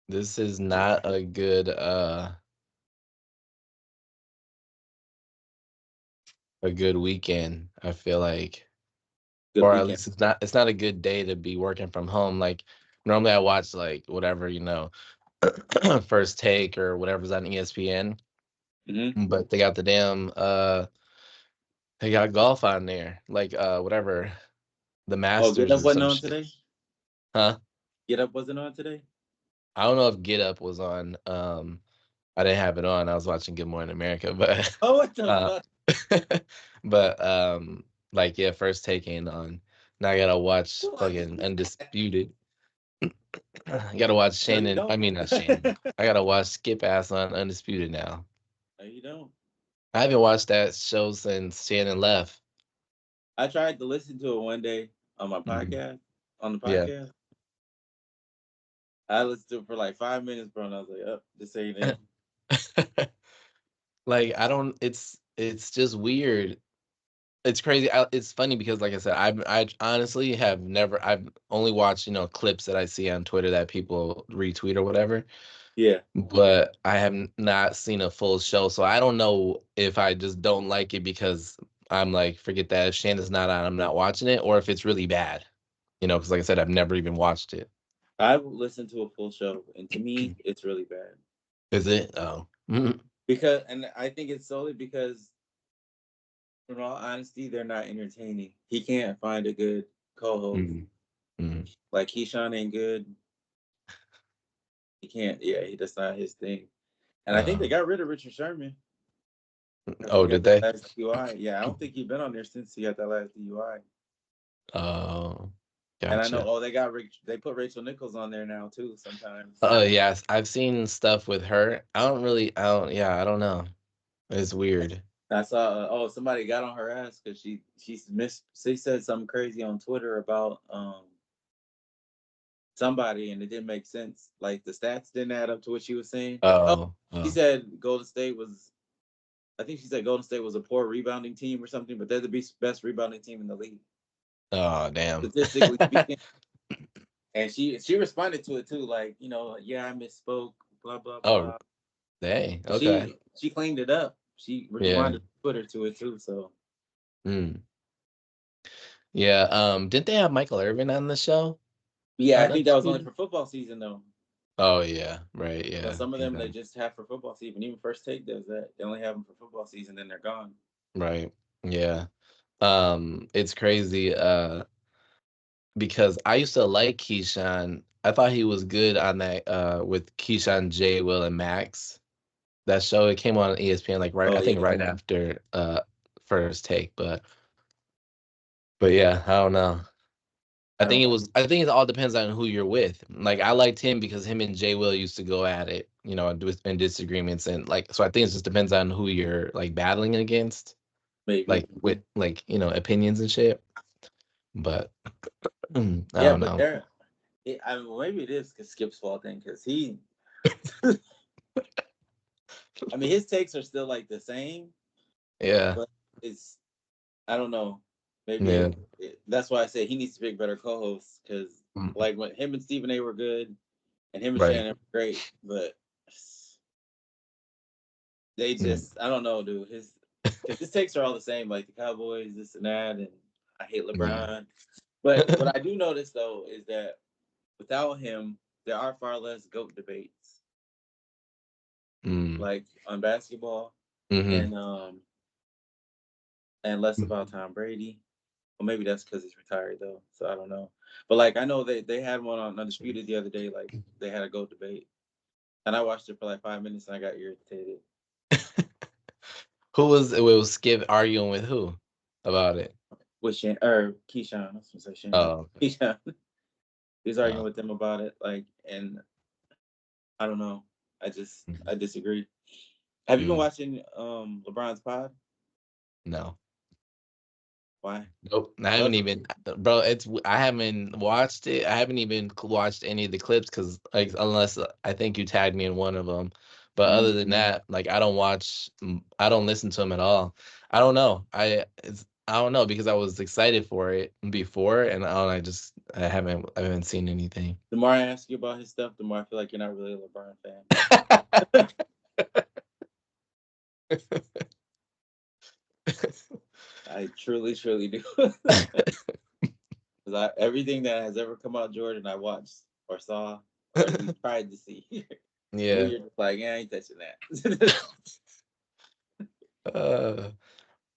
This is not a good weekend, I feel like. Good Or at weekend. least it's not a good day to be working from home. Like normally I watch like whatever, first take or whatever's on ESPN. Mm-hmm. But they got golf on there. Like whatever, the Oh, Get Masters Up or wasn't some on shit. today? Huh? Get Up wasn't on today? I don't know if Get Up was on. I didn't have it on. I was watching Good Morning America, but Oh, what the uh fuck? but like yeah, first take ain't on. Now I gotta watch Why you fucking do that? Undisputed. I gotta watch No, you Shannon. I don't. mean not Shannon. I gotta watch Skip Ass on Undisputed now. No, you don't. I haven't watched that show since Shannon left. I tried to listen to it one day on my Mhm. podcast. On the Yeah. podcast, I listened to it for like 5 minutes, bro, and I was like, "Oh, this ain't it." Like I don't. It's just weird. It's crazy. It's funny because, like I said, I honestly have never. I've only watched clips that I see on Twitter that people retweet or whatever. Yeah, But I have not seen a full show, so I don't know if I just don't like it because I'm like, forget that. If Shannon's not on, I'm not watching it, or if it's really bad. Because like I said, I've never even watched it. I've listened to a full show, and to me, it's really bad. Is it? Oh. Mhm. And I think it's solely because, in all honesty, they're not entertaining. He can't find a good co-host. Mhm. Mhm. Like Keyshawn ain't good. He can't. Yeah, that's not his thing. And I think they Oh. got rid of Richard Sherman because he Oh, got did that they? last DUI. Yeah, I don't think he's been on there since he got that last DUI. Oh, And I know, gotcha. they put Rachel Nichols on there now too sometimes. Oh, yes, I've seen stuff with her. Yeah, I don't know. It's weird. I saw, somebody got on her ass because she said something crazy on Twitter about somebody, and it didn't make sense. Like the stats didn't add up to what she was saying. Oh, Oh, she oh, said Golden State was. I think she said Golden State was a poor rebounding team or something, but they're the best rebounding team in the league, oh, damn. statistically speaking. And she responded to it too, like, yeah, I misspoke, blah blah Oh, blah. dang. Okay. She cleaned it up. She Yeah. responded to Twitter to it too. So Mm. Yeah. Didn't they have Michael Irvin on the show? yeah, I On think that was only Undisputed? for football season though. Oh yeah. Right. But Yeah. some of them Yeah. they just have for football season. Even First Take does that. They only have them for football season, then they're gone. Right. Yeah. It's crazy. Because I used to like Keyshawn. I thought he was good on that with Keyshawn, J, Will, and Max. That show, it came on ESPN like Oh I think yeah, right after First Take, but yeah, I don't know. I don't. I think it all depends on who you're with. Like I liked him because him and Jay Will used to go at it, in disagreements, and like so I think it just depends on who you're like battling against, Maybe. like with like, opinions and shit. But I Yeah, don't but know. maybe it is because Skip's fault then, because I mean, his takes are still like the same, Yeah. but it's, I don't know. Maybe Yeah. that's why I say he needs to pick better co-hosts because, Mm, like, when him and Stephen A were good, and him and right. Shannon were great, but they Mm, just, I don't know, dude. Because his takes are all the same, like the Cowboys, this and that, and I hate yeah. LeBron. But what I do notice though is that without him, there are far less GOAT debates, Mm, like on basketball, mm-hmm. and less about Tom Brady. Well, maybe that's because he's retired though, so I don't know. But like I know they had one on Undisputed the other day. Like they had a GOAT debate, and I watched it for like 5 minutes and I got irritated. It was Skip arguing with who about it? With Keyshawn, I was gonna say Shannon. Oh, okay. Keyshawn, he was arguing Oh, with them about it, like, and I don't know. I disagree. Have you been mm, watching LeBron's pod? no. Why? Nope, I haven't Love it. even, bro. I haven't watched it. I haven't even watched any of the clips because, like, unless I think you tagged me in one of them. But Mm. other than that, like, I don't watch. I don't listen to them at all. I don't know. I don't know because I was excited for it before, and I haven't seen anything. The more I ask you about his stuff, the more I feel like you're not really a LeBron fan. I truly, truly do. Because everything that has ever come out Jordan, I watched or saw or at least tried to see. You, Yeah. you're just like, yeah, I ain't touching that. Uh,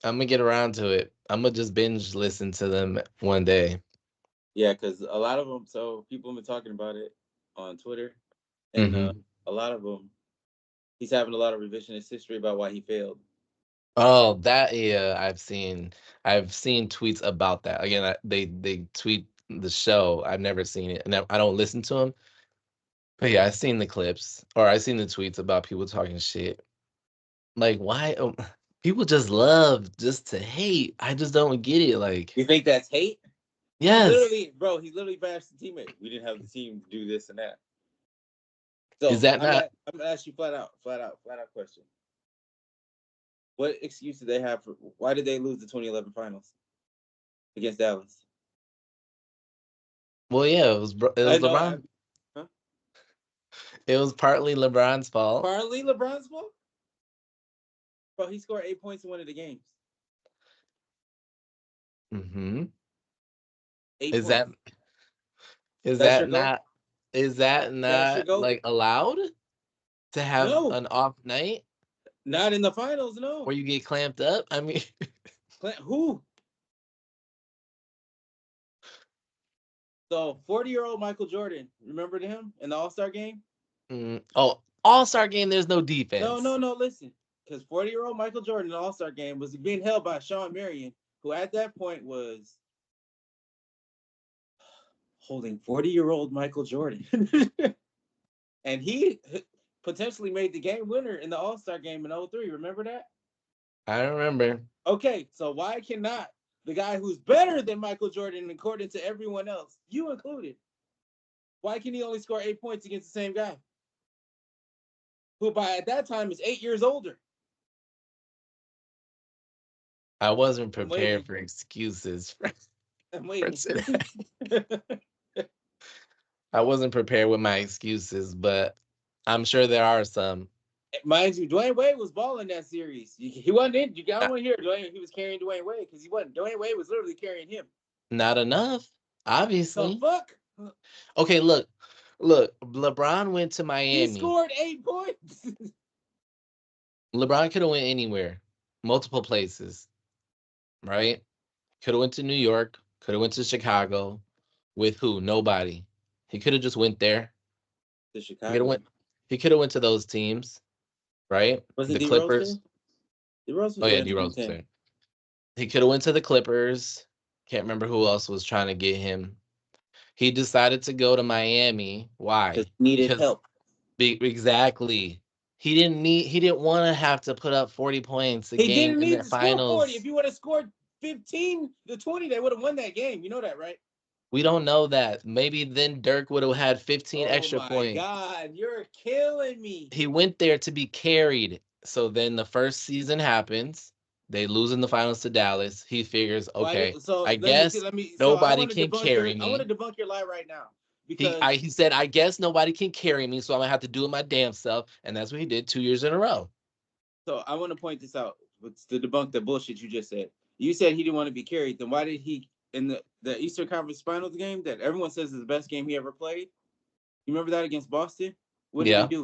I'm gonna get around to it. I'm gonna just binge listen to them one day. Yeah, because a lot of them. So people have been talking about it on Twitter, and Hmm. a lot of them, he's having a lot of revisionist history about why he failed. Oh, that yeah, I've seen tweets about that. Again, they tweet the show. I've never seen it, and I don't listen to them. But yeah, I've seen the clips or I've seen the tweets about people talking shit. Like, why? People just love just to hate. I just don't get it. Like, You think that's hate? He yes, literally, bro, he literally bashed the teammate. We didn't have the team to do this and that. So is that not? I'm gonna ask you flat out question. What excuse did they have for why did they lose the 2011 finals against Dallas? Well, yeah, it I was know. LeBron. Huh? It was partly LeBron's fault. Partly LeBron's fault. Bro, he scored 8 points in one of the games. Hmm. Eight Is that points. is That's your that goal. not is that That's your not goal. like allowed to have No, an off night not in the finals. No. where you get clamped up? I mean, Who? So 40-year-old Michael Jordan. Remember him in the All Star game? oh, All-Star game. There's no No, defense. no, no. Listen, because 40-year-old Michael Jordan in the All Star game was being held by Sean Marion, who at that point was holding 40-year-old Michael Jordan. And he potentially made the game winner in the All Star game in '03. Remember that? I remember. Okay, so why cannot the guy who's better than Michael Jordan, according to everyone else, you included, why can he only score 8 points against the same guy? Who by at that time is 8 years older? I wasn't I'm prepared waiting. for excuses I'm for waiting. today. I wasn't prepared with my excuses, but I'm sure there are some. Mind you, Dwayne Wade was balling that series. He wasn't in. You got Uh, one here. Dwayne, he was carrying Dwayne Wade because he wasn't. Dwayne Wade was literally carrying him. Not enough, The obviously. fuck? Okay, look. LeBron went to He Miami. scored 8 points. LeBron could have went anywhere, multiple places, right? Could have went to New York. Could have went to Chicago. With who? Nobody. He could have just went there. To He could have Chicago. went. He could have went to those teams, right? Wasn't The D Rose there? Clippers. D Rose Oh was yeah, there in D Rose was 2010. there. He could have went to the Clippers. Can't remember who else was trying to get him. He decided to go to Miami. Because Why? he needed Because help. exactly. He didn't want to have to put up 40 points a He game didn't in need the to score 40. If finals. he would have scored 15 to 20, they would have won that game. You know that, right? We don't know that. Maybe then Dirk would have had 15 Oh extra my points. God. You're killing me. He went there to be carried. So then the first season happens. They lose in the finals to Dallas. He figures, Why okay, so I let me see, guess so I nobody want to can debunk carry me. your lie right now. Because He said, I guess nobody can carry me, so I'm gonna have to do it my damn self. And that's what he did 2 years in a row. so I want to point this out. It's to debunk the bullshit you just said. You said he didn't want to be carried. Then why did he in the Eastern Conference Finals game that everyone says is the best game he ever played? You remember that against Boston? What did he Yeah. do?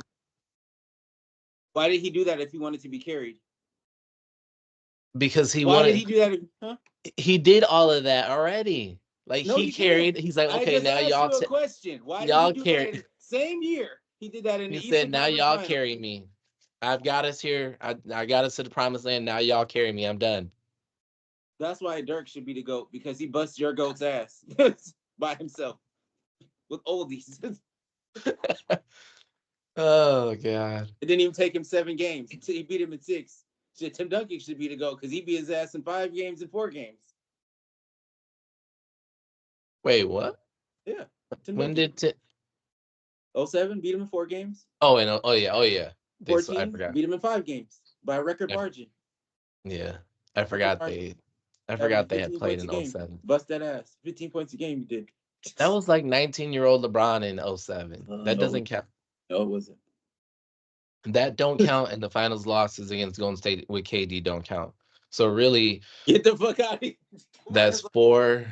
Why did he do that if he wanted to be carried? Because he Why did wanted he do that? Huh? he did all of that already. Like No, he he didn't. carried, he's like, I okay, just now asked you a question. Why did he y'all do that carry in same year? He did that in he the said, Eastern now Conference y'all Finals. carry me. I've got us here. I got us to the promised land. Now y'all carry me. I'm done. That's why Dirk should be the GOAT because he busts your GOAT's ass by himself with oldies. Oh God. It didn't even take him 7 games. He beat him in 6. Shit, Tim Duncan should be the GOAT because he beat his ass in 5 games and 4 games. Wait, what? Yeah, When Timberlake. did t 07 beat him in 4 games. Oh, and oh yeah. I 14 forgot. beat him in 5 games by a record I, margin. yeah, I Record forgot margin. I Averaging forgot they had 15 played points a in game. '07. Bust that ass. 15 points a game. You did. That was like 19-year-old LeBron in '07. That No, doesn't count. no, it wasn't. That don't count, and the finals losses against Golden State with KD don't count. So really, Get the fuck out of here. that's four,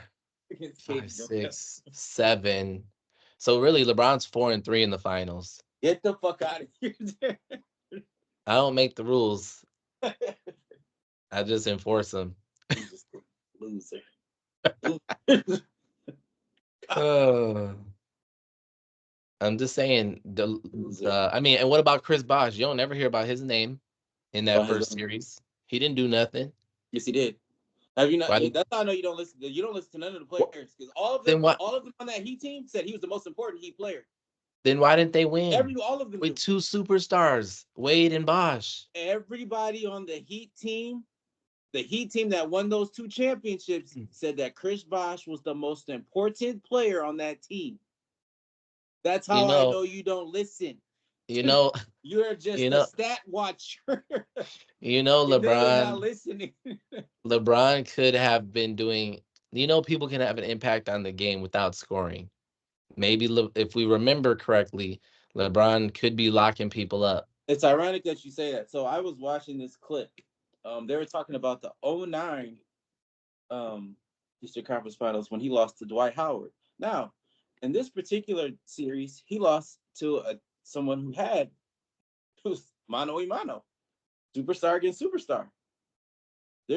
Against five, Katie. six, 7. So really, LeBron's 4-3 in the finals. Get the fuck out of here. I don't make the rules. I just enforce them. You just a loser. Uh, I'm just saying Loser. I mean, and what about Chris Bosh? You don't ever hear about his name in that About his first own. series. He didn't do nothing. Yes, he did. Have you not? Why did That's how I know you don't listen. You don't listen to none of the players because then why all of them on that Heat team said he was the most important Heat player. then why didn't they win? All of them With do. two superstars, Wade and Bosh. Everybody on the Heat team that won those 2 championships, said that Chris Bosh was the most important player on that team. That's You how I know, know you don't listen. you know, You're just you a know, stat watcher. you know You know you're not LeBron listening. LeBron could have been doing, people can have an impact on the game without scoring. Maybe if we remember correctly, LeBron could be locking people up. It's ironic that you say that. So I was watching this clip. They were talking about the '09 Eastern Conference Finals when he lost to Dwight Howard. Now, in this particular series, he lost to someone who's mano y mano, superstar against superstar. He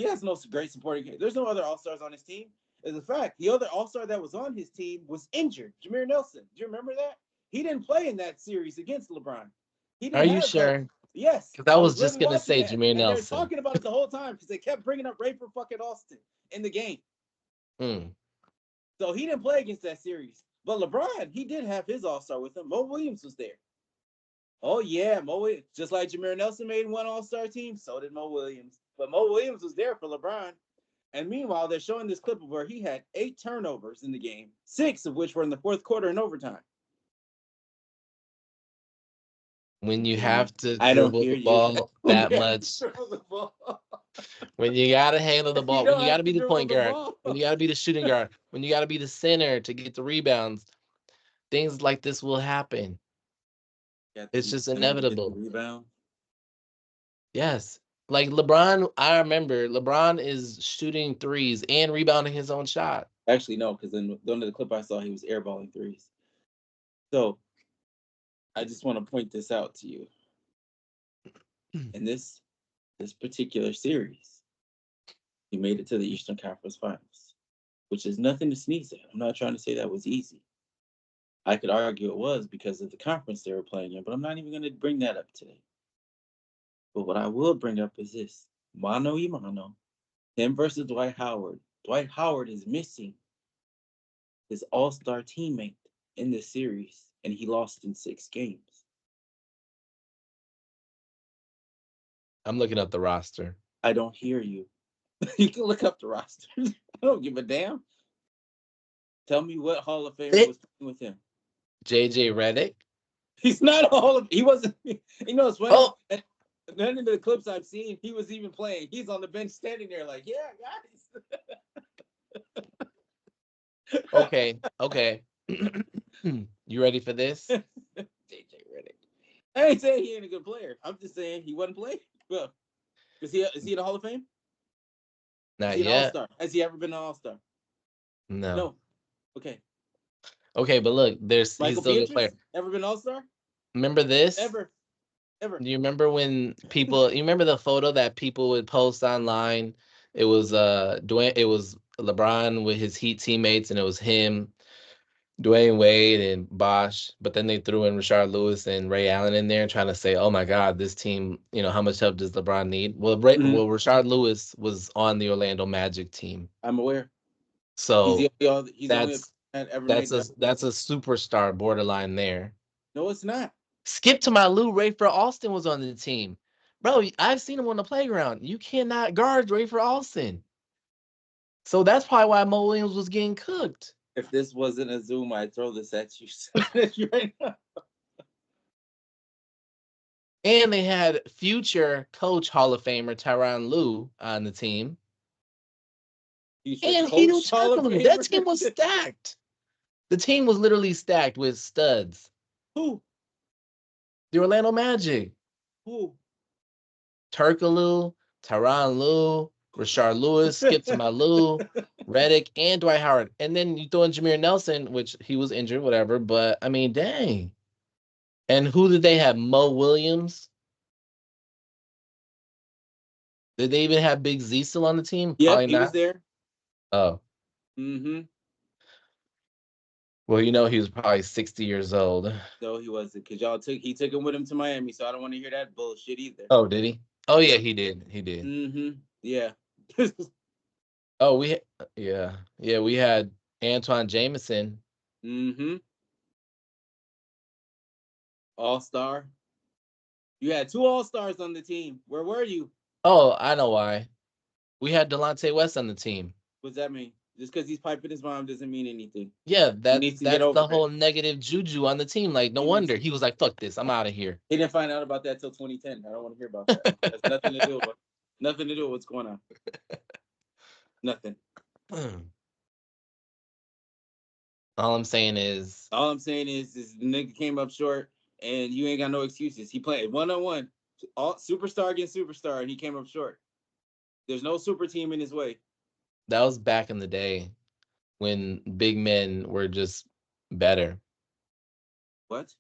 has no great supporting. There's no other All Stars on his team. As a fact, the other All Star that was on his team was injured. Jameer Nelson. Do you remember that? He didn't play in that series against LeBron. He Are didn't you have help. sure? Yes, Because I I was was just literally gonna watching say that, Jameer and they're Nelson. talking about it the whole time because they kept bringing up Ray for fucking Austin in the game. Mm. So he didn't play against that series. But LeBron, he did have his All Star with him. Mo Williams was there. Oh yeah, just like Jameer Nelson made one All Star team, so did Mo Williams. But Mo Williams was there for LeBron. And meanwhile, they're showing this clip of where he had 8 turnovers in the game, 6 of which were in the fourth quarter and overtime. When you have to I don't dribble hear the you. ball that much, when you gotta handle the You ball, when don't you gotta have be to the dribble point the guard, ball. when you gotta be the shooting guard, when you gotta be the center to get the rebounds, things like this will happen. You have to It's be the just center to get the inevitable. rebound. Yes. Like LeBron, I remember LeBron is shooting threes and rebounding his own shot. Actually, no, because in the clip I saw, he was airballing threes. So I just want to point this out to you. In this particular series, he made it to the Eastern Conference Finals, which is nothing to sneeze at. I'm not trying to say that was easy. I could argue it was because of the conference they were playing in, but I'm not even going to bring that up today. But what I will bring up is this: mano y mano, him versus Dwight Howard. Dwight Howard is missing his all-star teammate in this series, and he lost in 6 games. I'm looking up the roster. I don't hear you. You can look up the roster. I don't give a damn. Tell me what Hall of Famer was playing with him. JJ Redick. He's not a Hall of. He wasn't. You know, it's funny. Oh, None of the clips I've seen, he was even playing. He's on the bench standing there like, yeah, guys. okay. You ready for this? JJ Redick. I ain't saying he ain't a good player. I'm just saying he wasn't playing. Well, is he in the Hall of Fame? Is Not he an All yet. Star? Has he ever been an All Star? No. No. Okay. Okay, but look, he's Michael still a good player. Beatrice ever been All Star? Remember this? Ever. Do you remember when you remember the photo that people would post online? It was it was LeBron with his Heat teammates, and it was him, Dwayne Wade, and Bosh. But then they threw in Rashard Lewis and Ray Allen in there, trying to say, "Oh my God, this team, how much help does LeBron need?" Well, Rashard Lewis was on the Orlando Magic team, I'm aware. so He's the only that's that ever that's made a that. that's a superstar borderline there. No, it's not. Skip to my Lou. Rayford Alston was on the team. Bro, I've seen him on the playground. You cannot guard Rayford Alston. So that's probably why Mo Williams was getting cooked. If this wasn't a Zoom, I'd throw this at you right now. And they had future coach Hall of Famer Tyronn Lue on the team. Future And Hedo coach Hall of Turkoglu. That Famer. team was stacked. The team was literally stacked with studs. Who? The Orlando Magic. Who? Turkoglu, Tyronn Lue, Rashard Lewis, Skip to my Lou, Redick, and Dwight Howard. And then you throw in Jameer Nelson, which he was injured, whatever. But I mean, dang. And who did they have? Mo Williams. Did they even have Big Z still on the team? Yep, Probably he was not. there. Oh, Mm-hmm. well, you know he was probably 60 years old. No, he wasn't, because he took him with him to Miami, so I don't want to hear that bullshit either. Oh, did he? Oh yeah, Yep. he did. He did. Mm-hmm. Yeah. Oh, we had Antoine Jameson. Mm-hmm. All-star. You had 2 all-stars on the team. Where were you? Oh, I know why. We had Delonte West on the team. What's that mean? Just because he's piping his mom doesn't mean anything. Yeah, He that's needs to get that's the over it. whole negative juju on the team. Like, no He needs. wonder he was like, "Fuck this, I'm out of here." He didn't find out about that till 2010. I don't want to hear about that. That's nothing to do with what's going on. Nothing. All I'm saying is, All I'm saying is the nigga came up short, and you ain't got no excuses. He played 1-on-1, all superstar against superstar, and he came up short. There's no super team in his way. that was back in the day when big men were just better. What?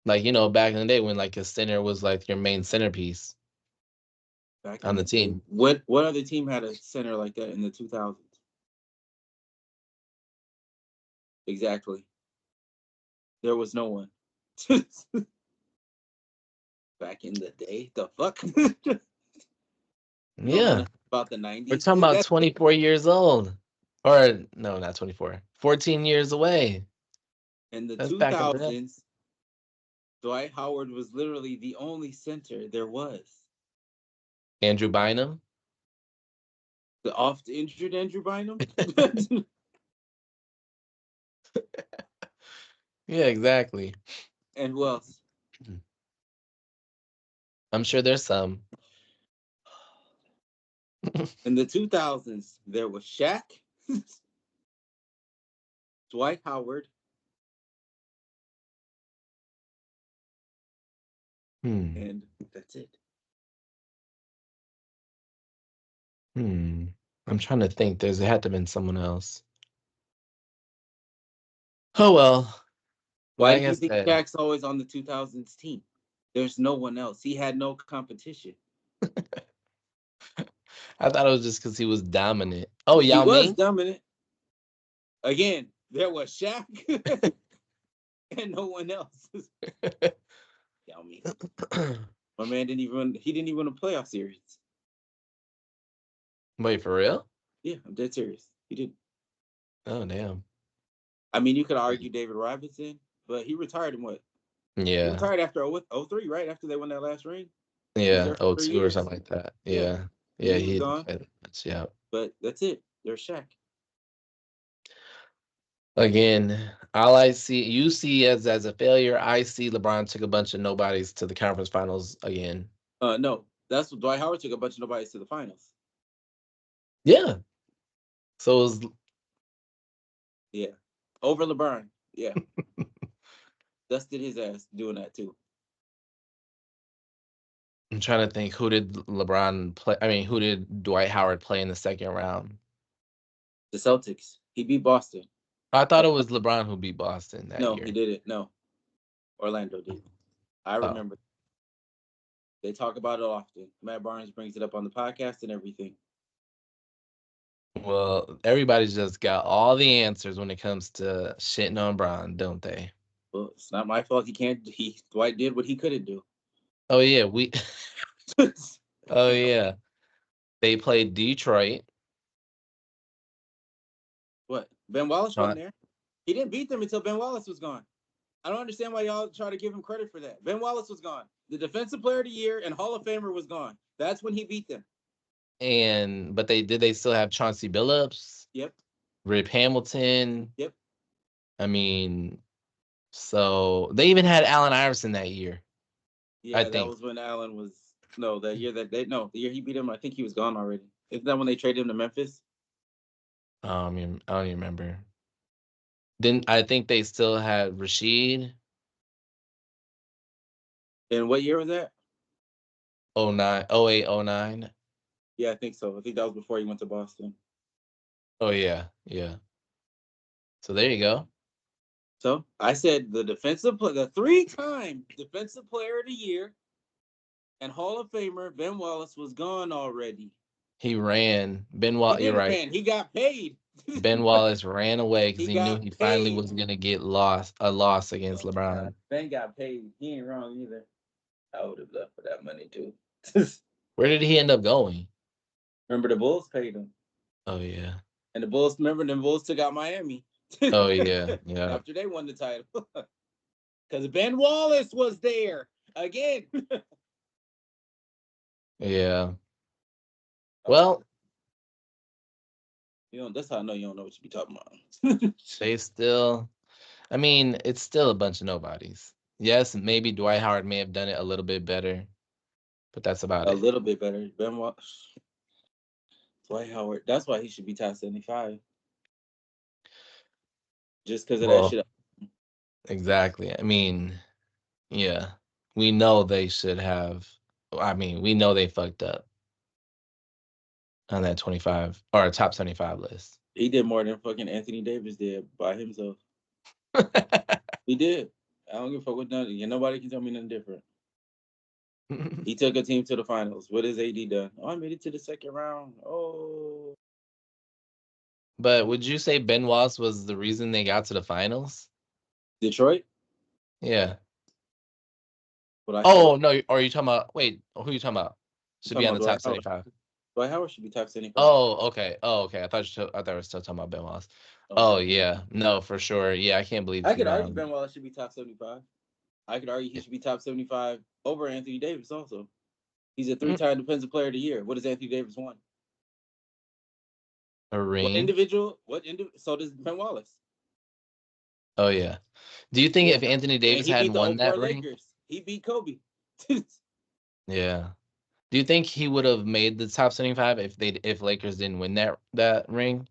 Like, back in the day when like a center was like your main centerpiece Back on in the the day. team. What other team had a center like that in the 2000s? Exactly. There was no one. Back in the day, the fuck? You don't know Yeah. nothing about the We're 90s. talking about 24 years old. Or no, not 24. 14 years away. In the That's back in the day. 2000s, Dwight Howard was literally the only center there was. Andrew Bynum. The oft injured Andrew Bynum. Yeah, exactly. And who else? I'm sure there's some. In the 2000s, there was Shaq, Dwight Howard, Hmm. and that's it. Hmm. I'm trying to think. There had to have been someone else. Oh well. Why do Like I you think said, Shaq's always on the 2000s team? There's no one else. He had no competition. I thought it was just because he was dominant. Oh, He Yao was Ming. dominant. Again, there was Shaq and no one else. Yao Ming. My man didn't even win a playoff series. Wait, for real? Yeah, I'm dead serious. He didn't. Oh, damn. I mean, you could argue David Robinson, but he retired in what? He Yeah. retired after 03, right? After they won that last ring. He was Yeah. there for Oh, 3 two or years. something like that. Yeah. Yeah. Then Yeah. he was He didn't gone. play that much. Yeah. But that's it. There's Shaq. Again, all I see, you see as a failure. I see LeBron took a bunch of nobodies to the conference finals again. No, that's what Dwight Howard took a bunch of nobodies to the finals. Yeah. So it was. Yeah. Over LeBron. Yeah. Dusted his ass doing that too. I'm trying to think, who did LeBron play? I mean, who did Dwight Howard play in the second round? The Celtics. He beat Boston. I thought it was LeBron who beat Boston that No, he year. didn't. No. Orlando did. I Oh, remember. They talk about it often. Matt Barnes brings it up on the podcast and everything. well, everybody's just got all the answers when it comes to shitting on Bron, don't they? Well, it's not my fault. Dwight did what he couldn't do. Oh yeah, oh yeah. They played Detroit. What? Ben Wallace wasn't Sean, there. He didn't beat them until Ben Wallace was gone. I don't understand why y'all try to give him credit for that. Ben Wallace was gone. The Defensive Player of the Year and Hall of Famer was gone. That's when he beat them. but they still have Chauncey Billups, Yep. Rip Hamilton. Yep. I mean, so they even had Allen Iverson that year, I Yeah, that think. was when Allen was no the year that they no the year he beat him. I think he was gone already. Isn't that when they traded him to Memphis? I don't even remember. Then I think they still had Rashid. And what year was that? 09, 08, 09. Yeah, I think so. I think that was before he went to Boston. Oh yeah, yeah. So there you go. So I said the the 3-time defensive player of the year and Hall of Famer Ben Wallace was gone already. He ran. He You're didn't right. ran. He got paid. Ben Wallace ran away because He he knew got he finally paid. was gonna get a loss against Oh my God. LeBron. Ben got paid. He ain't wrong either. I would have left for that money too. Where did he end up going? Remember the Bulls paid him. Oh yeah. And the Bulls, remember the Bulls took out Miami Oh yeah. Yeah. after they won the title. Because Ben Wallace was there again. Yeah. Oh, Well, you know, that's how I know you don't know what you be talking about. they still. I mean, it's still a bunch of nobodies. Yes, maybe Dwight Howard may have done it a little bit better, but that's about A it. little bit better. Ben Wallace, Dwight Howard. That's why he should be top 75. Just because of that Well, shit. exactly. I mean, yeah, we know they should have. I mean, we know they fucked up on that 25 or top 75 list. He did more than fucking Anthony Davis did by himself. He did. I don't give a fuck what nothing. Nobody can tell me nothing different. He took a team to the finals. What has AD done? Oh, I made it to the second round. Oh, But would you say Ben Wallace was the reason they got to the finals? Detroit. Yeah. What I said. Oh no, or are you talking about? Wait, who are you talking about? I'm Should be talking on about the Dwight top Howard. 75. Dwight Howard should be top 75. Oh, okay. Oh, okay. I thought we were still talking about Ben Wallace. Oh Oh no. yeah, no, for sure. Yeah, I can't believe I he could argue Ben won. Wallace should be top 75. I could argue he should be top 75 over Anthony Davis also. He's a Mm, three-time defensive player of the year. What does Anthony Davis won? a What ring. individual? So does Ben Wallace. Oh yeah. Do you think Yeah. if Anthony And Davis he beat hadn't the won '04 that ring? Lakers. He beat Kobe. Yeah. Do you think he would have made the top 75 if Lakers didn't win that ring?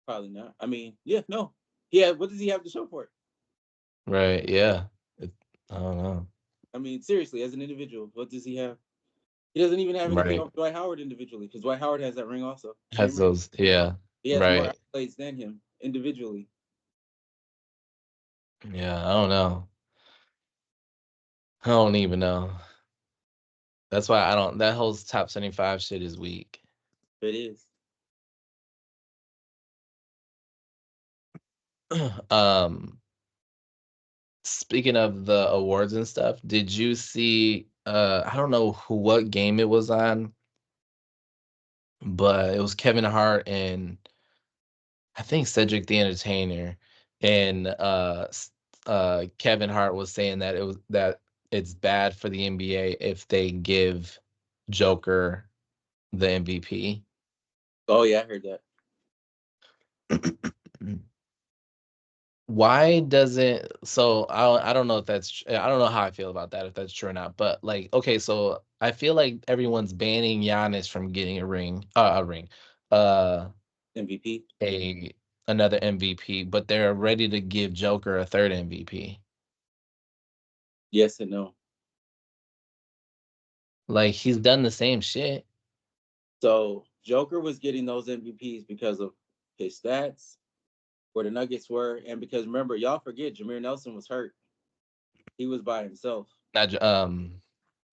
Probably not. I mean, yeah, no. Yeah, what does he have to show for it? Right. Yeah. It, I don't know. I mean, seriously, as an individual, what does he have? He doesn't even have anything Right. over Dwight Howard individually because Dwight Howard has that ring also. Same Has ring. those. Yeah. He has more Right. accolades than him individually. Yeah. I don't know. I don't even know. That's why I don't. That whole top 75 shit is weak. It is. um. Speaking of the awards and stuff, did you see I don't know what game it was on, but it was Kevin Hart and I think Cedric the Entertainer and Kevin Hart was saying that it's bad for the NBA if they give Joker the MVP. Oh yeah, I heard that. Why doesn't so I don't know if I don't know how I feel about that if that's true or not, but like okay, so I feel like everyone's banning Giannis from getting a ring, uh MVP. a another MVP, but they're ready to give Joker a third MVP. Yes and no. Like he's done the same shit. So Joker was getting those MVPs because of his stats, where the Nuggets were, and because remember, y'all forget Jameer Nelson was hurt. He was by himself. Not I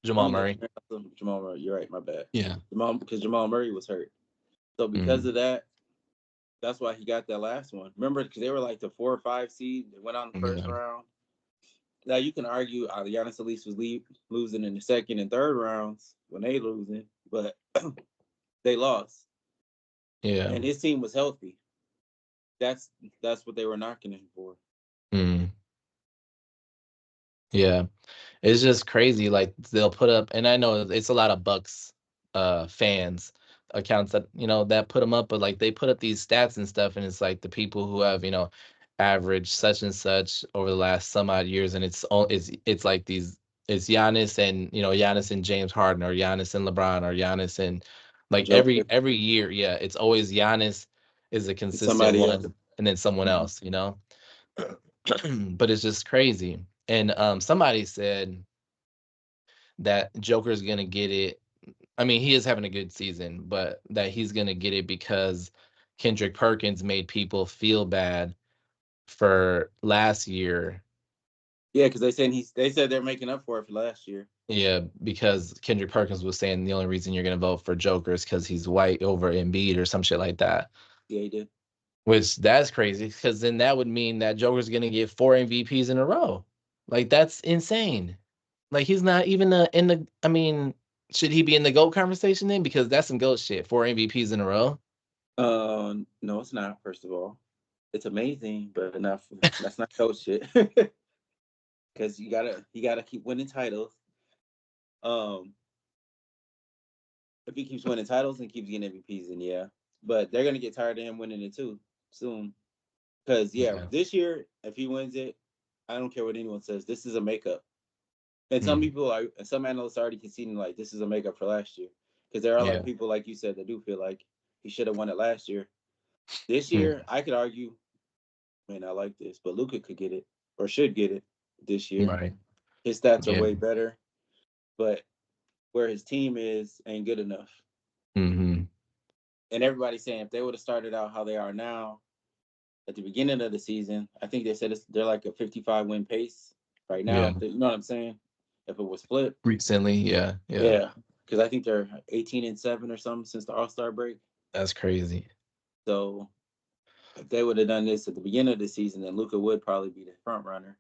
Jamal mean, not Murray. Jameer Nelson, Jamal Murray. You're right. My bad. Yeah. Because Jamal Murray was hurt. So because Mm, of that, that's why he got that last one. Remember, because they were like the 4 or 5 seed. They went on the first yeah. round. Now you can argue Giannis at least was losing in the second and third rounds when they losing, but they lost, Yeah. and his team was healthy. That's that's what they were knocking him for. Mm, yeah. It's just crazy. Like they'll put up, and I know it's a lot of Bucks, fans accounts that that put them up, but like they put up these stats and stuff, and it's like the people who have averaged such and such over the last some odd years, and it's like these it's Giannis and Giannis and James Harden, or Giannis and LeBron, or Giannis and like every Joker. every year, yeah, it's always Giannis is a It's consistent somebody else. one, and then someone Mhm. else, but it's just crazy. And somebody said that Joker's gonna get it. I mean, he is having a good season, but that he's gonna get it because Kendrick Perkins made people feel bad for last year. Yeah, because they said they're making up for it for last year. Yeah, because Kendrick Perkins was saying the only reason you're gonna vote for Joker is because he's white over Embiid or some shit like that. Yeah, he did. Which that's crazy, because then that would mean that Joker's gonna get 4 MVPs in a row. Like that's insane. Like he's not even in the. I mean, should he be in the GOAT conversation then? Because that's some GOAT shit. 4 MVPs in a row. No, it's not. First of all, it's amazing, but that's not coach shit. Because you gotta keep winning titles. Um, if he keeps winning titles and keeps getting MVPs, then yeah. But they're gonna get tired of him winning it too soon. Because yeah, Yeah. this year if he wins it, I don't care what anyone says. This is a makeup. And Mm, some analysts are already conceding like this is a makeup for last year. Because there are like yeah. people like you said that do feel like he should have won it last year. This Mm, year, I could argue, man, I like this, but Luka could get it or should get it this year. right. His stats are Yeah. way better, but where his team is ain't good enough. Hmm. And everybody's saying if they would have started out how they are now at the beginning of the season, I think they said they're like a 55 win pace right Yeah. now. You know what I'm saying? If it was flipped, Recently, yeah. Yeah. yeah, because I think they're 18-7 or something since the All Star break. That's crazy. So if they would have done this at the beginning of the season, then Luca would probably be the front runner.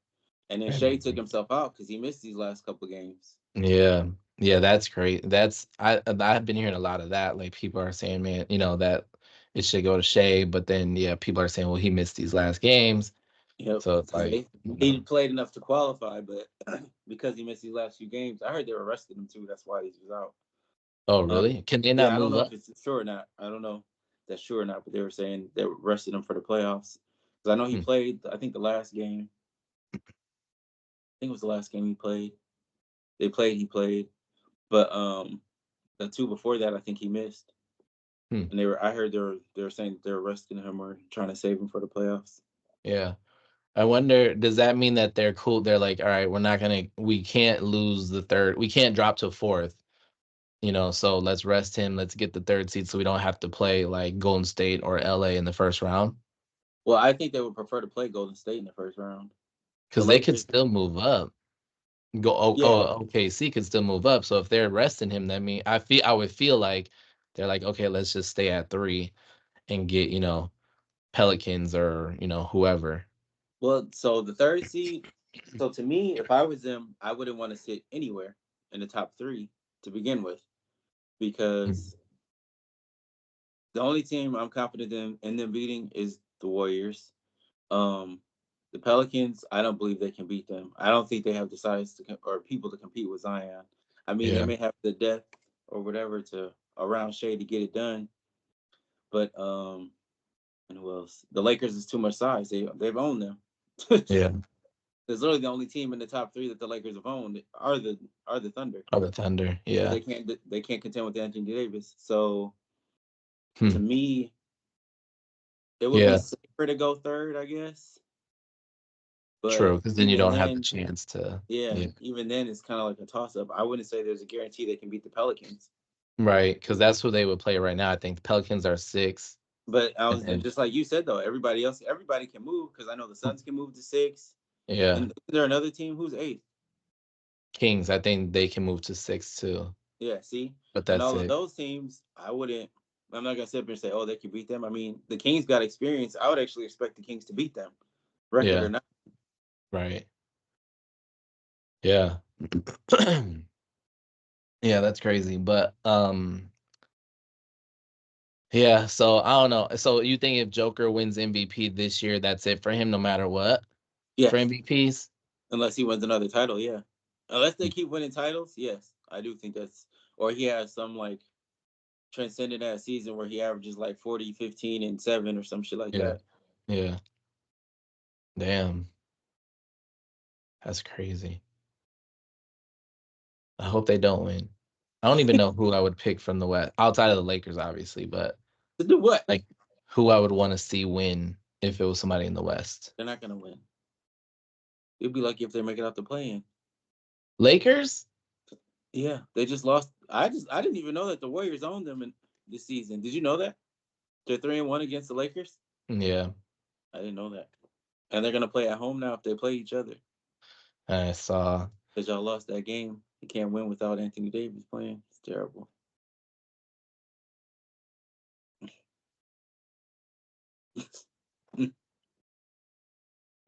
And then Shea took Mhm. himself out because he missed these last couple games. Yeah. Yeah, that's great. I've been hearing a lot of that. Like people are saying, man, that it should go to Shea, but then yeah, people are saying, well, he missed these last games. Yep, So it's because like, he played enough to qualify, but because he missed these last few games, I heard they were arresting him too. That's why he was out. oh Um, really? Can they not yeah, I don't move know up? if it's true or not. I don't know if that's true or not, but they were saying they were arresting him for the playoffs. Because I know he Hmm. played. I think the last game. I think it was the last game he played. They played. He played, but the two before that, I think he missed. Hmm. And they were. I heard they were saying they're arresting him or trying to save him for the playoffs. Yeah. I wonder, does that mean that they're cool? They're like, all right, we can't lose the third, we can't drop to fourth, so let's rest him. Let's get the third seed so we don't have to play like Golden State or LA in the first round. Well, I think they would prefer to play Golden State in the first round. The Because they could Lakers, still move up. yeah. OKC could still move up. So if they're resting him, that mean I would feel like they're like, okay, let's just stay at 3 and get, Pelicans or, whoever. Well, so the third seed. So to me, if I was them, I wouldn't want to sit anywhere in the top three to begin with, Mhm. because the only team I'm confident in them beating is the Warriors. Um, the Pelicans, I don't believe they can beat them. I don't think they have the size or people to compete with Zion. I mean, they Yeah. may have the depth or whatever to around Shea to get it done, but and who else? The Lakers is too much size. They've owned them. Yeah. There's literally the only team in the top three that the Lakers have owned are the Thunder, Oh, the Thunder. but Yeah. they can't contend with Anthony Davis. So to Hmm. me, it would be Yeah. safer to go third, I guess. But True. Because then you even don't have the then, chance to. yeah, Yeah. even then, it's kind of like a toss up. I wouldn't say there's a guarantee they can beat the Pelicans. Right. Because that's who they would play right now. I think the Pelicans are 6. But I And was then, just like you said though, everybody can move because I know the Suns can move to six. yeah. And is there another team who's eighth? Kings, I think they can move to 6 too. Yeah, see, But and that's all of it. those teams, I wouldn't. I'm not gonna sit up and say, oh, they can beat them. I mean, the Kings got experience. I would actually expect the Kings to beat them, record or Yeah. not. Right. Yeah. Yeah, that's crazy. But yeah, so I don't know. So you think if Joker wins MVP this year, that's it for him no matter what for Yes, MVPs? unless he wins another title. Yeah, unless they keep winning titles. Yes, I do think that's. Or he has some like. transcended that season where he averages like 40, 15, and 7 or some shit like Yeah. that. Yeah. Damn. That's crazy. I hope they don't win. I don't even know who I would pick from the West, outside of the Lakers, obviously, but To do what? like who I would want to see win if it was somebody in the West. They're not gonna win. It'd be like if they make it out the play-in. Lakers? Yeah, they just lost. I didn't even know that the Warriors owned them in this season. Did you know that? They're 3-1 against the Lakers. Yeah, I didn't know that. And they're gonna play at home now if they play each other. I saw. Because y'all lost that game. You can't win without Anthony Davis playing. It's terrible.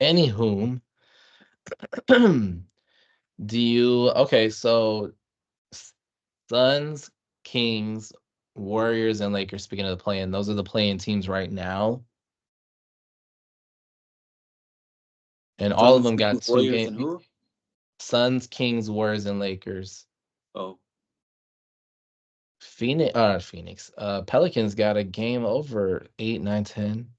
Anywho, do you okay? So Suns, Kings, Warriors, and Lakers. Speaking of the play-in, those are the play-in teams right now, and all of Suns, them got two Warriors, and games. who? Suns, Kings, Warriors, and Lakers. Oh, Phoenix. Pelicans got a game over 8, 9, 10.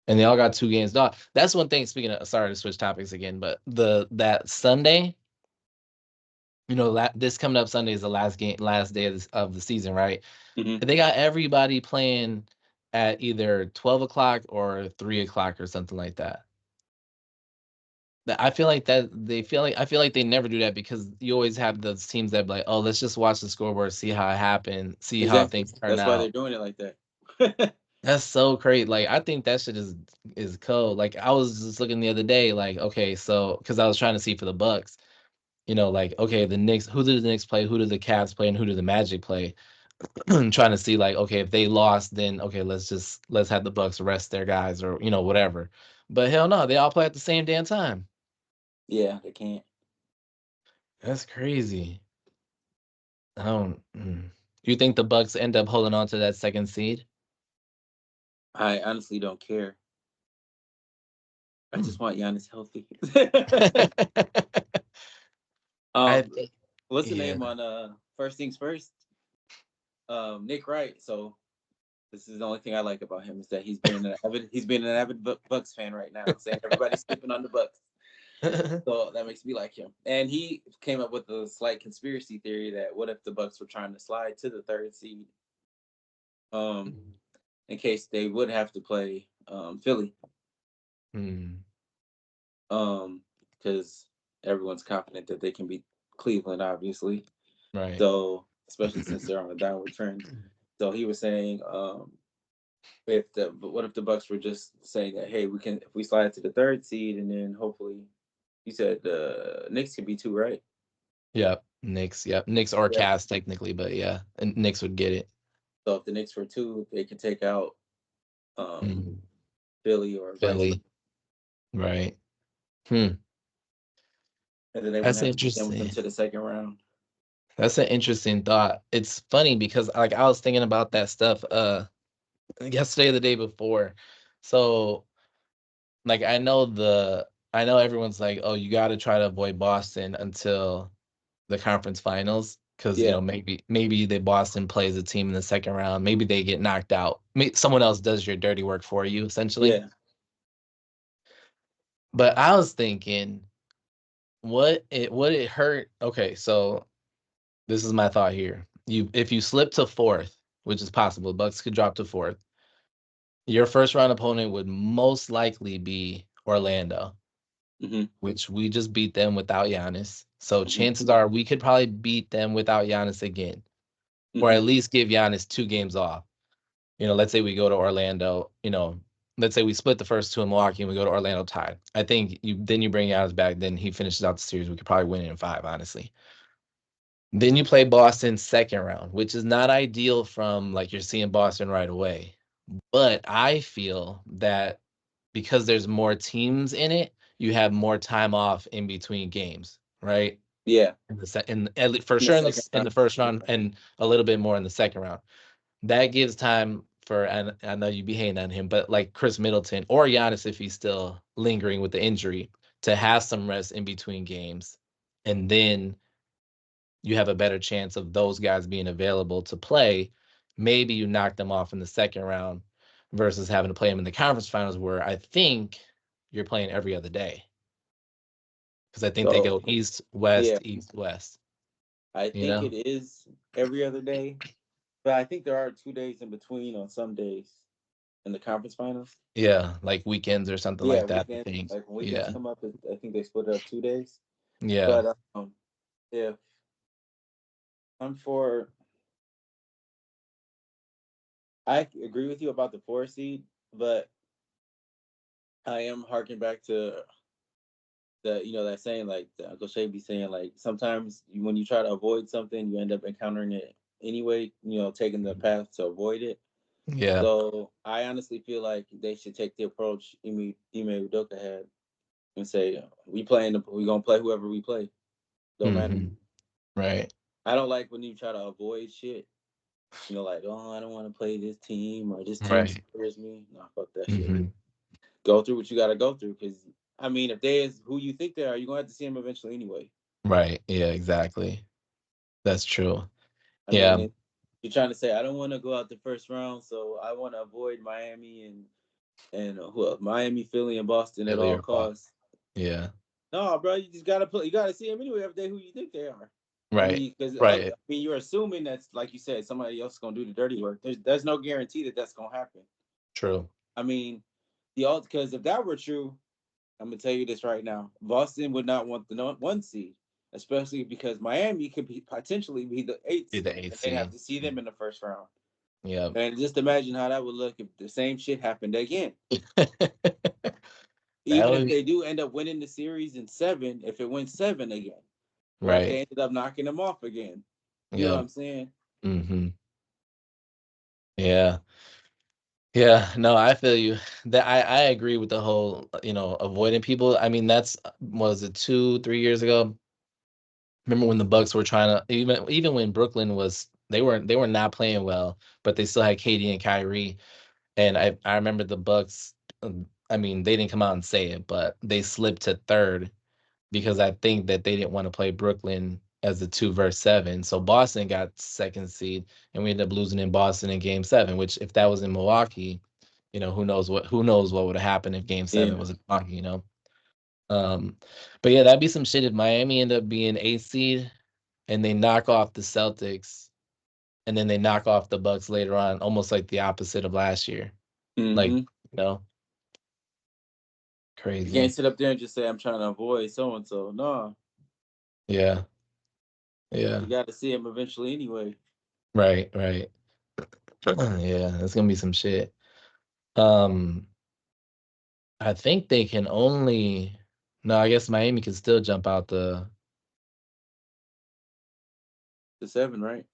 And they all got 2 games. Dog. That's one thing. Speaking of, sorry to switch topics again, but that Sunday, this coming up Sunday is the last game, last day of the season, right? mm-hmm. They got everybody playing at either 12 o'clock or 3 o'clock or something like that. I feel like I feel like they never do that because you always have those teams that be like, oh, let's just watch the scoreboard, see how it happened, see how Exactly. things turn That's why they're out. doing it like that. That's so crazy. Like, I think that shit is cool. Like, I was just looking the other day, like, okay, so because I was trying to see for the Bucks, like, okay, the Knicks, who do the Knicks play, who do the Cavs play, and who do the Magic play? Trying to see, like, okay, if they lost, then okay, let's have the Bucks rest their guys or whatever. But hell no, they all play at the same damn time. Yeah, they can't. That's crazy. I don't. Do you think the Bucks end up holding on to that second seed? I honestly don't care. I just want Giannis healthy. I um, think, what's the yeah. name on First Things First? Nick Wright. So this is the only thing I like about him is that he's been an avid Bucks fan right now, saying everybody's sleeping on the Bucks. So that makes me like him. And he came up with a slight conspiracy theory that what if the Bucks were trying to slide to the third seed, um, in case they would have to play Philly, Hmm. because everyone's confident that they can beat Cleveland, obviously. Right. So especially since they're on a downward trend. So he was saying, what if the Bucks were just saying that, hey, we can if we slide to the third seed and then hopefully, you said the Knicks could be 2, right? Yep. Knicks. Yep. Knicks or Yeah. Cavs technically, but yeah, and Knicks would get it. So if the Knicks were 2, they could take out um, Mhm. Philly or vice versa, Philly. Right. Hmm. and then they wouldn't That's have to contend with them interesting. to the second round. That's an interesting thought. It's funny because like I was thinking about that stuff yesterday or the day before. So like I know everyone's like, oh, you got to try to avoid Boston until the conference finals because Yeah, maybe the Boston plays a team in the second round. Maybe they get knocked out. Someone else does your dirty work for you, essentially. yeah, But I was thinking, would it hurt? Okay, so this is my thought here. If you slip to fourth, which is possible, Bucks could drop to fourth. Your first round opponent would most likely be Orlando, hmm which we just beat them without Giannis. So hmm chances are we could probably beat them without Giannis again, or hmm at least give Giannis 2 games off. Let's say we go to Orlando, let's say we split the first 2 in Milwaukee and we go to Orlando tied. I think you bring Giannis back, then he finishes out the series. We could probably win it in 5, honestly. Then you play Boston second round, which is not ideal from like you're seeing Boston right away. But I feel that because there's more teams in it, you have more time off in between games, right? yeah. For In the sure second in the round, first round and a little bit more in the second round. That gives time for, and I know you be hating on him, but like Chris Middleton or Giannis if he's still lingering with the injury to have some rest in between games, and then you have a better chance of those guys being available to play. maybe you knock them off in the second round versus having to play them in the conference finals, where I think you're playing every other day because I think they So go east, yeah, east, west. I You think know? it is every other day, but I think there are 2 days in between on some days in the conference finals. Yeah, like weekends or something Yeah, like that. I weekends. think. Like when weekends Yeah, come up, I think they split it up 2 days. yeah, But if I'm for, I agree with you about the 4 seed, but I am harking back to that saying, like the Uncle Shay be saying, like sometimes when you try to avoid something, you end up encountering it anyway. Taking the path to avoid it. yeah. So I honestly feel like they should take the approach Ime Udoka had and say, we gonna play whoever we play. Don't matter. Hmm. Right, I don't like when you try to avoid shit. Like, oh, I don't want to play this team or this team right. scares me. Nah, fuck that shit. Hmm. Go through what you got to go through, because I mean, if they is who you think they are, you're gonna have to see them eventually anyway. Right. Yeah, exactly. That's true. I mean, Yeah, you're trying to say I don't want to go out the first round, so I want to avoid Miami and who else? Miami, Philly, and Boston at Philly all or Boston. costs. Yeah. No, bro, you just gotta play. You gotta see them anyway every day who you think they are. I Right. mean, because I Right. mean, you're assuming that's like you said, somebody else is gonna do the dirty work. There's no guarantee that that's gonna happen. True. I mean, because if that were true, I'm gonna tell you this right now: Boston would not want the 1 seed, especially because Miami could potentially be the eighth Be the seed, eighth and they'd have seed. to see them in the first round. Yep. And just imagine how that would look if the same shit happened again. That Even if would they do end up winning the series in 7, if it wins 7 again, or if right. they ended up knocking them off again, you know what Yep. I'm saying? Hmm. Yeah. Yeah. No, I feel you. That I agree with the whole, avoiding people. I mean, that's was it 2, 3 years ago? Remember when the Bucks were trying to, even when Brooklyn was, they were not playing well, but they still had KD and Kyrie. And I remember the Bucks. I mean, they didn't come out and say it, but they slipped to third because I think that they didn't want to play Brooklyn as the 2 versus 7. So Boston got second seed, and we ended up losing in Boston in Game 7. Which, if that was in Milwaukee, who knows what would have happened if Game Yeah. 7 was in Milwaukee. Um, but yeah, that'd be some shit if Miami end up being 8th seed and they knock off the Celtics, and then they knock off the Bucks later on, almost like the opposite of last year. Like, Mm-hmm. you know, You can't crazy. sit up there and just say I'm trying to avoid so and so. No, Yeah, you yeah, got to see him eventually anyway. right, right. Yeah, that's gonna be some shit. Um, I think they can only. No, I guess Miami can still jump out the. The 7, right?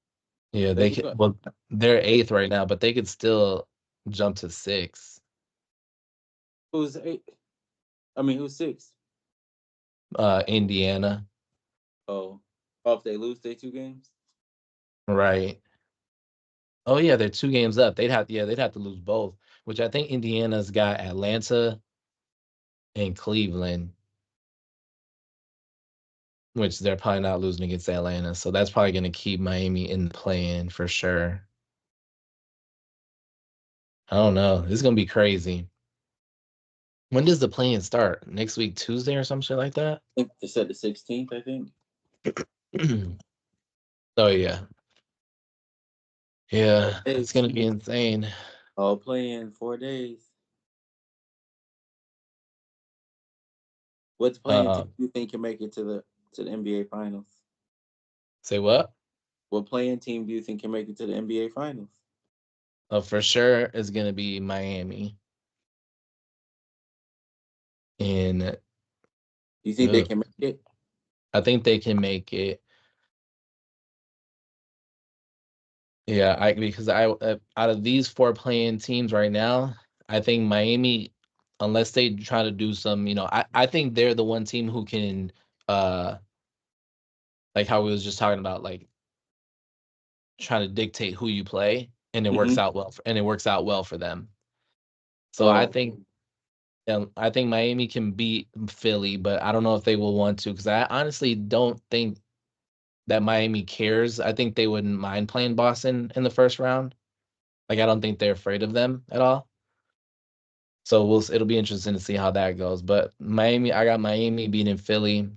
Yeah, They they could could. go. Well, they're They, eighth right now, but they could still jump to 6. who's 8? I mean, who's 6? Indiana, Oh, if they lose their 2 games. right? Oh yeah, they're 2 games up. They'd have to lose both, which I think Indiana's got Atlanta and Cleveland, which they're probably not losing against Atlanta. So that's probably gonna keep Miami in the play-in for sure. I don't know. This is gonna be crazy. When does the play-in start? Next week, Tuesday or some shit like that? I think they said the 16th. I think Oh yeah. Yeah, it's 4 days. gonna be insane. All playing 4 days. What's playing team Uh, do you think can make it to the NBA Finals? say what? What playing team do you think can make it to the NBA Finals? For sure it's gonna be Miami. And Do you think they ugh, can make it? I think they can make it. Yeah, I because I out of these four playing teams right now, I think Miami, unless they try to do some, I think they're the one team who can, uh, like how we was just talking about, like trying to dictate who you play, and it works Mm-hmm. out well, and it works out well for them. So I Oh, think, I think Miami can beat Philly, but I don't know if they will want to because I honestly don't think that Miami cares. I think they wouldn't mind playing Boston in the first round. Like I don't think they're afraid of them at all. So it'll be interesting to see how that goes. But Miami, I got Miami beating Philly,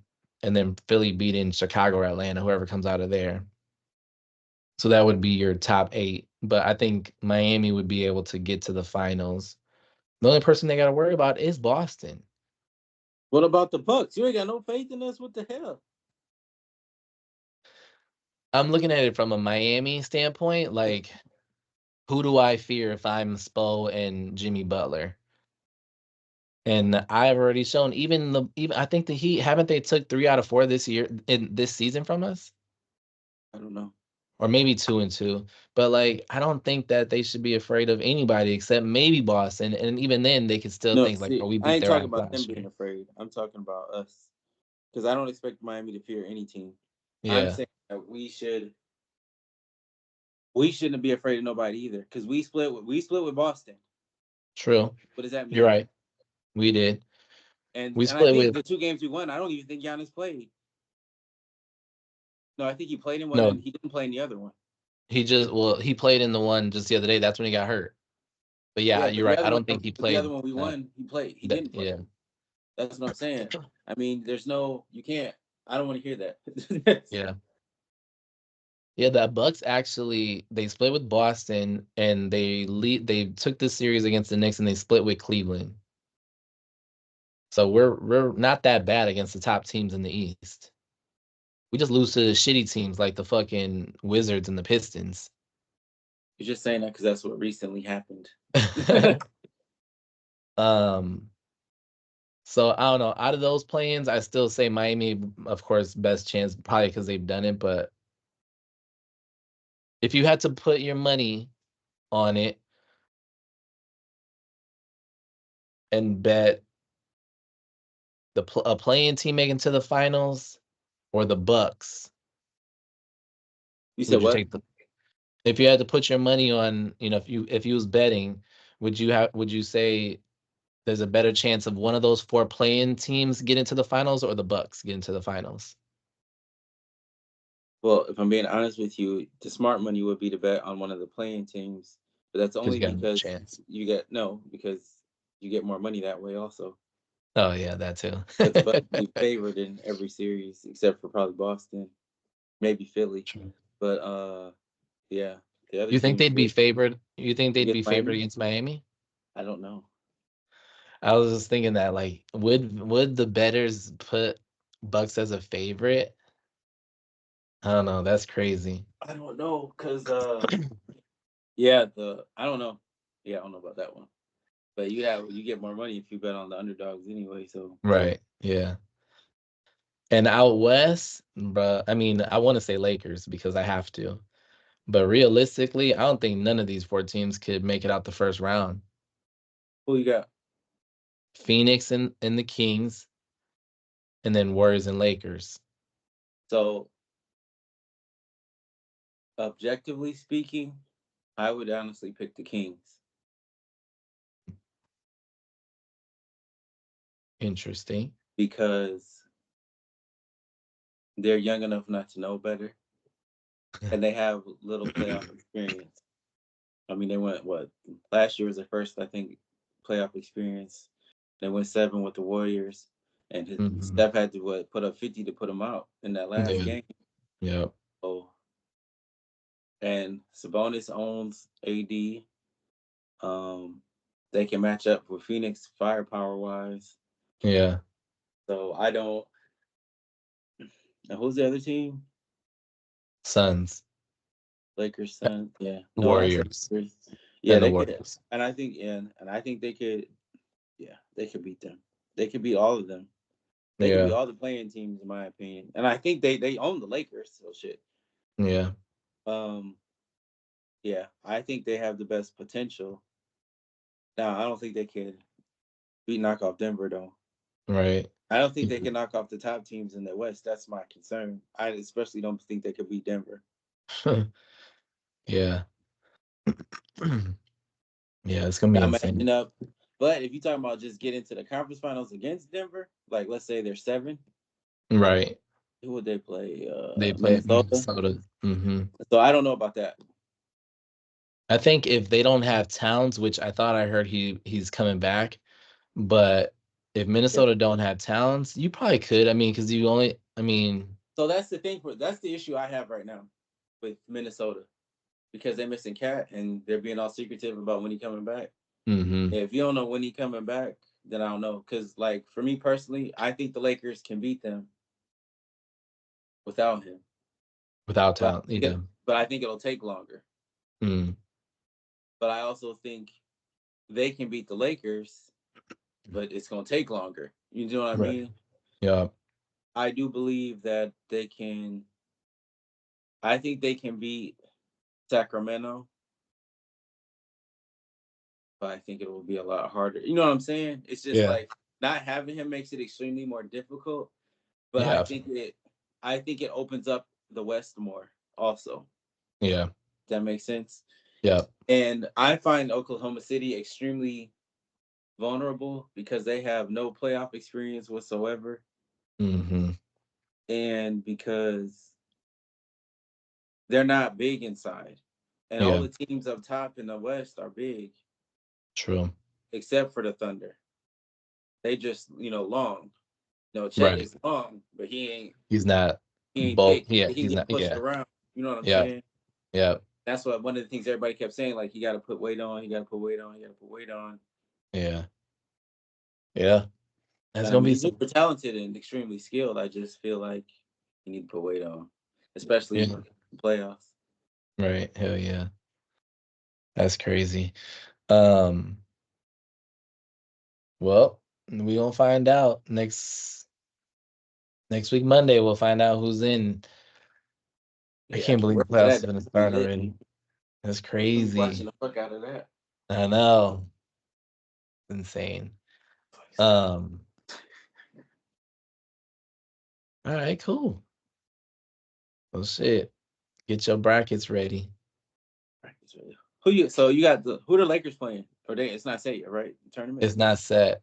and then Philly beating Chicago or Atlanta, whoever comes out of there. So that would be your top 8. But I think Miami would be able to get to the finals. The only person they got to worry about is Boston. What about the Bucks? You ain't got no faith in us. What the hell? I'm looking at it from a Miami standpoint. Like, who do I fear if I'm Spo and Jimmy Butler? And I've already shown even I think the Heat haven't they took 3 out of 4 this year in this season from us? I don't know. Or maybe 2 and 2. But like I don't think that they should be afraid of anybody except maybe Boston. And even then they could still No, think like, see, oh, we I beat ain't their talking ass about them last being year. afraid. I'm talking about us because I don't expect Miami to fear any team. I'm Yeah, saying that we shouldn't be afraid of nobody either because we split with Boston. true. What does that You're mean? right. We did. And We and I split think with the 2 games we won, I don't even think Giannis played. No, I think he played in one no, and he didn't play in the other one. he played in the one just the other day. That's when he got hurt. But yeah, Yeah, you're right. I don't think he but the played other one we that. won, he played. He That didn't play. yeah. That's what I'm saying. I mean, you can't. I don't want to hear that. Yeah. Yeah, the Bucks actually they split with Boston and they took this series against the Knicks and they split with Cleveland. So we're not that bad against the top teams in the East. We just lose to the shitty teams like the fucking Wizards and the Pistons. You're just saying that because that's what recently happened. um so I don't know. Out of those play-ins, I still say Miami, of course, best chance, probably because they've done it. But if you had to put your money on it and bet a playing team making to the finals or the Bucks, You would said you what? take the if you had to put your money on, if you was betting, would you say there's a better chance of one of those 4 playing teams getting to the finals or the Bucks getting to the finals? Well, if I'm being honest with you, the smart money would be to bet on one of the playing teams, but that's Because only you got no because chance. you get more money that way also. Oh yeah, that too. Because the Bucks will be favored in every series except for probably Boston, maybe Philly. True. But yeah, the other You think teams they'd be favored? You think they'd be against favored Miami, against Miami? I don't know. I was just thinking that like would the betters put Bucks as a favorite? I don't know. That's crazy. I don't know because yeah, the I don't know. Yeah, I don't know about that one. But you get more money if you bet on the underdogs anyway. So Right. Yeah. And out west, bruh, I mean, I want to say Lakers because I have to. But realistically, I don't think none of these 4 teams could make it out the first round. who you got? Phoenix and the Kings, and then Warriors and Lakers. So objectively speaking, I would honestly pick the Kings Interesting. because they're young enough not to know better, and they have little playoff experience. I mean, they went what last year was their first, I think, playoff experience. They went 7 with the Warriors, and Hmm. Steph had to put up 50 to put them out in that last Yeah. game. Yep. So, and Sabonis owns AD. They can match up with Phoenix firepower wise. Yeah. So I don't. And who's the other team? Suns, Lakers, Suns. Yeah, no, I said Warriors, Lakers. Yeah, and the they could, Warriors. and I think they could. Yeah, they could beat them. They could beat all of them. They could beat Yeah. all the playing teams, in my opinion. And I think they own the Lakers. So shit. Yeah. Um, yeah, I think they have the best potential. Now, I don't think they could knock off Denver though. Right. I don't think they can knock off the top teams in the West. That's my concern. I especially don't think they could beat Denver. Yeah. Yeah, it's gonna be Now insane. matching up. But if you're talking about just getting to the conference finals against Denver, like let's say they're 7, Right. who would they play? They play at Minnesota. Minnesota. Hmm. So I don't know about that. I think if they don't have Towns, which I thought I heard he's coming back, but if Yeah. Minnesota don't have Towns, you probably could. I mean, because you only, I mean, So that's the thing. That's the issue I have right now with Minnesota because they're missing Cat and they're being all secretive about when he coming back. hmm If you don't know when he coming back, then I don't know. Because like for me personally, I think the Lakers can beat them without him. without But Towns, yeah. but I think it'll take longer. Mm. But I also think they can beat the Lakers, but it's gonna take longer. You know what I Right. mean? Yeah. I do believe that they can. I think they can beat Sacramento, but I think it will be a lot harder. You know what I'm saying? It's just Yeah. like not having him makes it extremely more difficult. But Yeah. I think it opens up the West more. Also, Yeah. does that makes sense. Yeah. And I find Oklahoma City extremely vulnerable because they have no playoff experience whatsoever, hmm and because they're not big inside. And all Yeah. the teams up top in the West are big, True. except for the Thunder. They just, long. Chet Right. is long, but He's not he ain't bulk. thick. Yeah. He can He's get not. pushed Yeah. around. You know what I'm Yeah. saying? Yeah. That's what one of the things everybody kept saying. Like he got to put weight on. He got to put weight on. He got to put weight on. Yeah. Yeah. That's But I gonna mean, be he's some. super talented and extremely skilled. I just feel like he need to put weight on, especially Yeah. in the playoffs. Right. Hell yeah. That's crazy. Um. Well, we gonna find out next week Monday. We'll find out who's in. I Yeah, I can't can't believe wait the for playoffs that. are gonna That'd be start lit. already. That's I'm watching crazy. the fuck out of that. I know. Insane. Um. All right. Cool. Well, shit. Get your brackets ready. So you got who the Lakers playing? Or it's not set yet, right? The tournament. It's not set.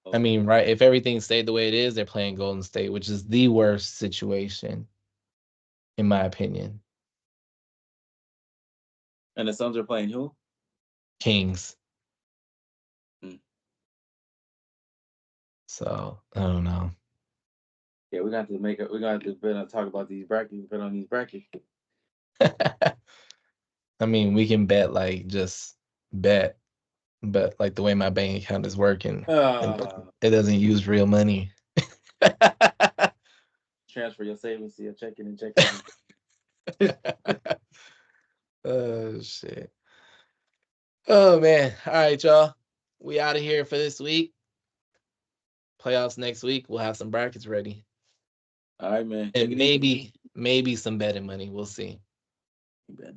I Okay. mean, right? If everything stayed the way it is, they're playing Golden State, which is the worst situation, in my opinion. And the Suns are playing who? Kings. Mm. So I don't know. Yeah, we got to make it. We got to talk about these brackets. Bet on these brackets. I mean, we can bet like just bet, but like the way my bank account is working, Uh, it doesn't use real money. Transfer your savings to your checking and checking. Oh shit. Oh man. All right, y'all. We out of here for this week. Playoffs next week. We'll have some brackets ready. All right, man. Take And it easy. maybe some betting money. We'll see. You bet,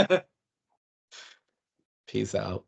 man. Peace out.